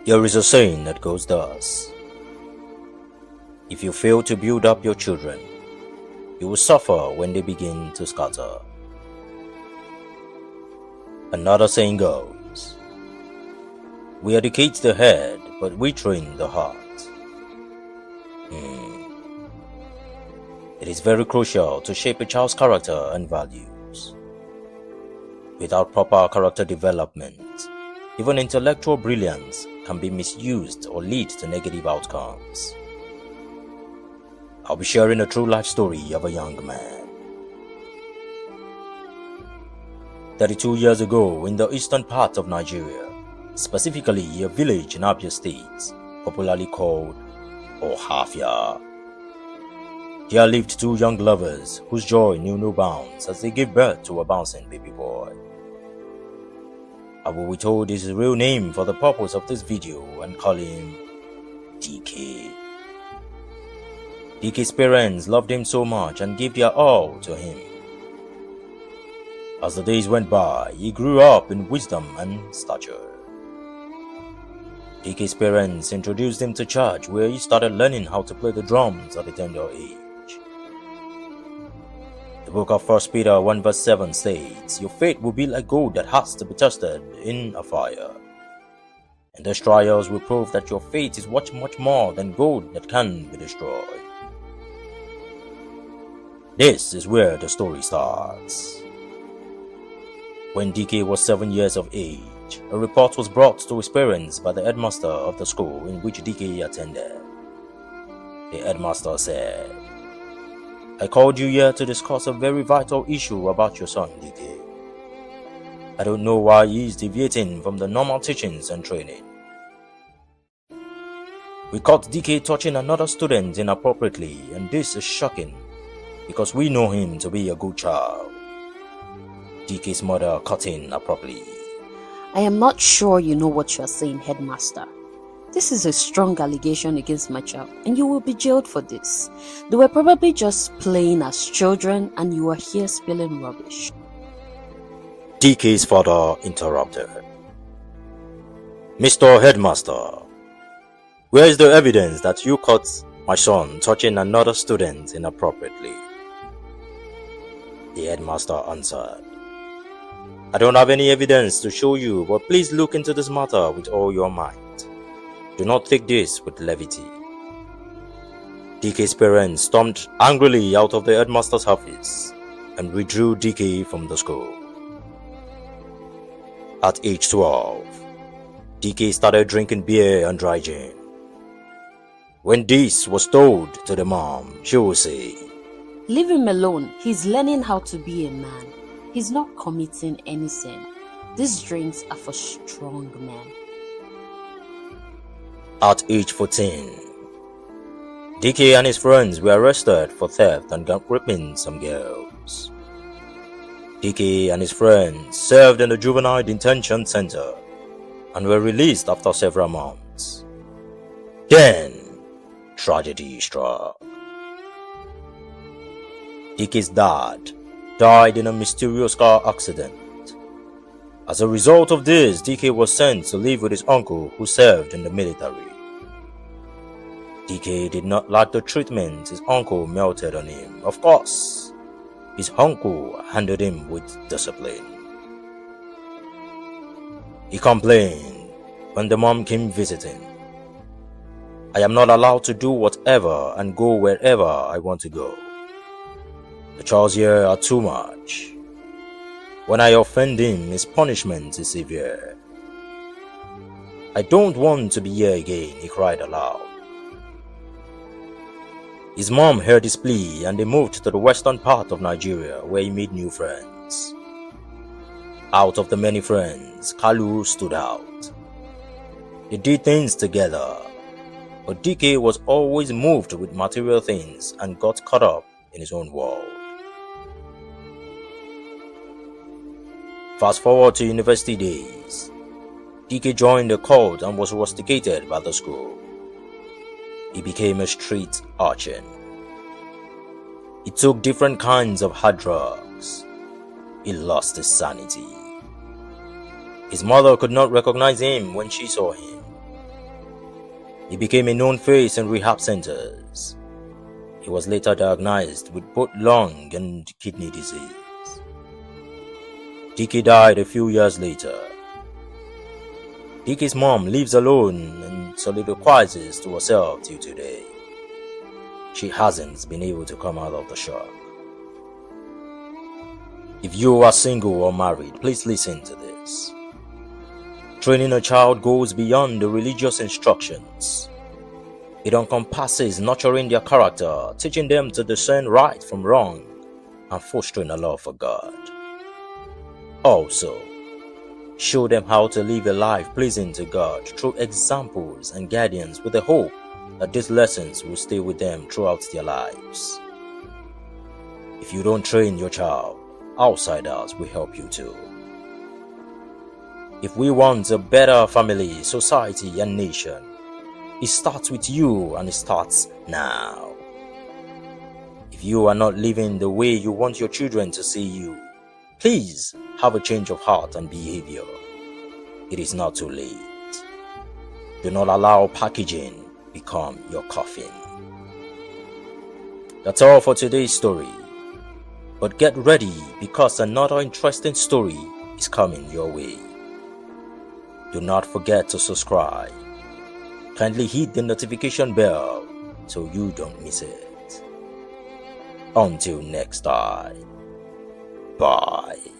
There is a saying that goes thus: if you fail to build up your children, you will suffer when they begin to scatter. Another saying goes, we educate the head, but we train the heart. It is very crucial to shape a child's character and values. Without proper character development, even intellectual brilliance can be misused or lead to negative outcomes. I'll be sharing a true life story of a young man. 32 years ago, in the eastern part of Nigeria, specifically a village in Ohafia State, popularly called Ohafia, there lived two young lovers whose joy knew no bounds as they gave birth to a bouncing baby boy. I will withhold his real name for the purpose of this video and call him DK. DK's parents loved him so much and gave their all to him. As the days went by, he grew up in wisdom and stature. DK's parents introduced him to church, where he started learning how to play the drums at a tender age. The book of 1 Peter 1 verse 7 states, your faith will be like gold that has to be tested in a fire. And those trials will prove that your faith is much more than gold that can be destroyed. This is where the story starts. When DK was 7 years of age, a report was brought to his parents by the headmaster of the school in which DK attended. The headmaster said, I called you here to discuss a very vital issue about your son, DK. I don't know why he is deviating from the normal teachings and training. We caught DK touching another student inappropriately, and this is shocking because we know him to be a good child. DK's mother cut in abruptly. I am not sure you know what you are saying, headmaster. This is a strong allegation against my child, and you will be jailed for this. They were probably just playing as children, and you are here spilling rubbish. DK's father interrupted. Mr. Headmaster, where is the evidence that you caught my son touching another student inappropriately? The headmaster answered, I don't have any evidence to show you, but please look into this matter with all your might. Do not take this with levity. DK's parents stormed angrily out of the headmaster's office and withdrew DK from the school. At age 12, DK started drinking beer and dry gin. When this was told to the mom, she would say, leave him alone. He's learning how to be a man. He's not committing any sin. These drinks are for strong men. At age 14, DK and his friends were arrested for theft and raping some girls. DK and his friends served in the juvenile detention center and were released after several months. Then, tragedy struck. DK's dad died in a mysterious car accident. As a result of this, DK was sent to live with his uncle who served in the military. DK did not like the treatment his uncle melted on him. Of course, his uncle handled him with discipline. He complained when the mom came visiting. I am not allowed to do whatever and go wherever I want to go. The chores here are too much. When I offend him, his punishment is severe. I don't want to be here again, he cried aloud. His mom heard his plea and they moved to the western part of Nigeria, where he made new friends. Out of the many friends, Kalu stood out. They did things together, but DK was always moved with material things and got caught up in his own world. Fast forward to university days. DK joined the cult and was rusticated by the school. He became a street urchin. He took different kinds of hard drugs. He lost his sanity. His mother could not recognize him when she saw him. He became a known face in rehab centers. He was later diagnosed with both lung and kidney disease. Dickie died a few years later. Dickie's mom lives alone and soliloquizes to herself till today. She hasn't been able to come out of the shock. If you are single or married, please listen to this. Training a child goes beyond the religious instructions. It encompasses nurturing their character, teaching them to discern right from wrong, and fostering a love for God. Also, show them how to live a life pleasing to God through examples and guidance with the hope that these lessons will stay with them throughout their lives. If you don't train your child, outsiders will help you too. If we want a better family, society, and nation, it starts with you, and it starts now. If you are not living the way you want your children to see you, please have a change of heart and behavior. It is not too late. Do not allow packaging become your coffin. That's all for today's story. But get ready, because another interesting story is coming your way. Do not forget to subscribe. Kindly hit the notification bell so you don't miss it. Until next time, bye.